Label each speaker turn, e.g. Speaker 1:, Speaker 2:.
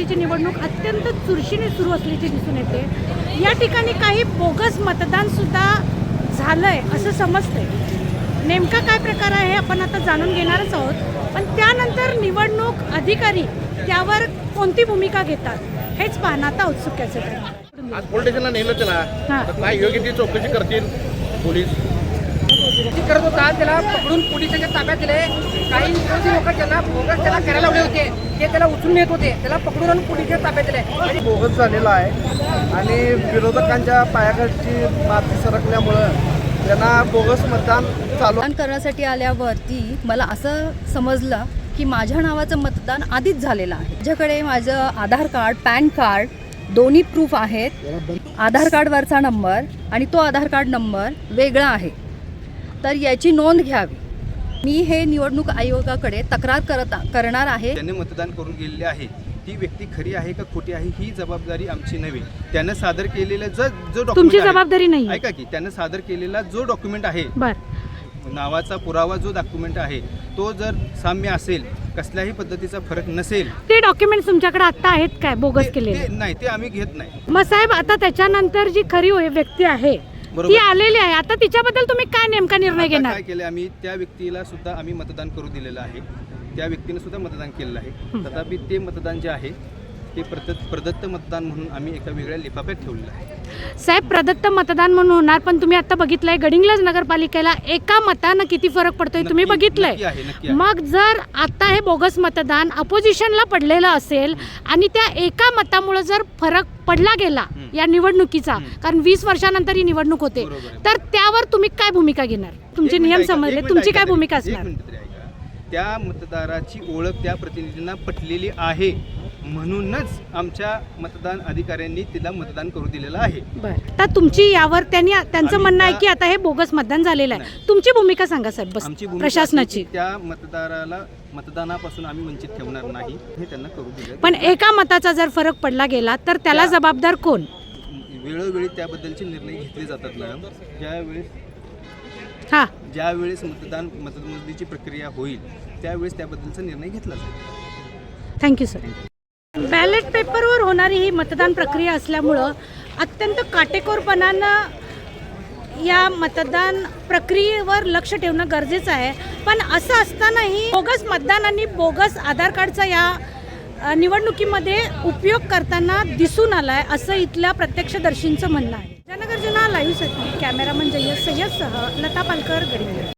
Speaker 1: नगरपालिकेची निवडणूक अत्यंत चुरशीने सुरू असल्याचे दिसून येते। या ठिकाणी काही बोगस मतदान सुद्धा झालंय असं समजतंय। नेमका काय प्रकार आहे आपण आता जाणून घेणारच आहोत, पण त्यानंतर निवडणूक अधिकारी त्यावर कोणती भूमिका घेतात हेच पाहणं आता औत्सुक्याचं आहे।
Speaker 2: आज पोलीस स्टेशनला नेलं त्याला, तर काय योग्य ती चौकशी करतील पोलीस
Speaker 3: करत होता। त्याला पकडून पोलिसांच्या ताब्यात दिले। काही विरोधी लोक ज्यांना बोगस त्याला करायला लावले होते ते त्याला उचलून नेत होते, त्याला पकडून आणून पोलिसांच्या ताब्यात दिले।
Speaker 4: बोगस झालेला आहे आणि विरोधकांच्या पायाखालची माती सरकल्यामुळं त्यांना बोगस मतदान चालू
Speaker 5: मतदान करण्यासाठी आल्यावरती मला असं समजलं की माझ्या नावाचं मतदान आधीच झालेलं आहे। माझ्याकडे माझं आधार कार्ड, पॅन कार्ड दोन्ही प्रूफ आहेत। आधार कार्डवरचा नंबर आणि तो आधार कार्ड नंबर वेगळा आहे, तर याची नोंद घ्यावी। मी हे निवडणूक आयोगाकडे तक्रार करणार आहे।
Speaker 6: त्याने मतदान करून गेलेले आहे, ती व्यक्ती खरी आहे का खोटी आहे ही जबाबदारी आमची नव्हे। त्यानं सादर केलेला जो डॉक्युमेंट,
Speaker 1: तुमची जबाबदारी नाही
Speaker 6: ऐका की त्यानं सादर केलेला जो डॉक्युमेंट आहे, नावाचा पुरावा जो डॉक्युमेंट आहे, तो जर साम्य असेल, कसल्याही पद्धतीचा फरक नसेल,
Speaker 1: ते डॉक्युमेंट तुमच्याकडे आता आहेत काय बोगस केलेले?
Speaker 6: नाही, ते आम्ही घेत नाही।
Speaker 1: मग साहेब, आता त्याच्यानंतर जी खरी व्यक्ती आहे ती आलेली आहे, आता तिच्याबद्दल तुम्ही काय नेमका निर्णय घेणार?
Speaker 6: काय केले आम्ही, त्या व्यक्तीला सुद्धा आम्ही मतदान करू दिलेलं आहे, त्या व्यक्तीने सुद्धा मतदान केलेलं आहे। तथापि ते मतदान जे आहे ते प्रदत्त मतदान म्हणून आम्ही एका वेगळ्या लिफाफ्यात ठेवलेलं आहे।
Speaker 1: साहेब, प्रदत्त मतदान म्हणून होणार, पण तुम्ही आता बघितलंय गडिंग्लज नगरपालिकेला एका मतानं किती फरक पडतोय तुम्ही बघितलंय।
Speaker 6: नक्की आहे।
Speaker 1: मग जर आता हे बोगस मतदान अपोजिशनला पडलेलं असेल आणि त्या एका मतामुळे जर फरक पडला गेला या निवडणुकीचा, कारण 20 वर्षानंतर ही निवडणूक होते, तर त्यावर तुम्ही काय भूमिका घेणार? तुमचे नियम समजले, तुमची काय भूमिका असणार?
Speaker 6: त्या मतदाराची ओळख त्या प्रतिनिधींना पटलेली आहे म्हणूनच आमच्या मतदान अधिकाऱ्यांनी तिला मतदान करू दिलेलं आहे।
Speaker 1: बरं, तर तुमची यावर त्यांचं म्हणणं आहे की आता हे बोगस मतदान झालेलं आहे, तुमची भूमिका सांगा साहेब, बस प्रशासनाची।
Speaker 6: त्या मतदाराला मतदानापासून आम्ही वंचित ठेवणार नाही, हे त्यांना करू दिले।
Speaker 1: पण एका मताचा जर फरक पडला गेला तर त्याला जबाबदार कोण?
Speaker 6: वेळोवेळी त्याबद्दलचे निर्णय घेतले जातात मॅडम। ज्यावेळेस मतमोजणीची प्रक्रिया होईल त्यावेळेस त्याबद्दलचा निर्णय घेतला जाईल।
Speaker 1: Thank you sir. बॅलेट पेपरवर होणारी ही मतदान प्रक्रिया असल्यामुळं अत्यंत काटेकोरपणानं या मतदान प्रक्रियेवर लक्ष ठेवणं गरजेचं आहे। पण असं असतानाही बोगस मतदान आणि बोगस आधार कार्डचा या निवडणुकीमध्ये उपयोग करताना दिसून आलाय असं इथल्या प्रत्यक्षदर्शींचं म्हणणं आहे। जनगर्जना लाईव्हसाठी कॅमेरामन जय्यद सय्यदसह लता पालकर, गडिंग्लज।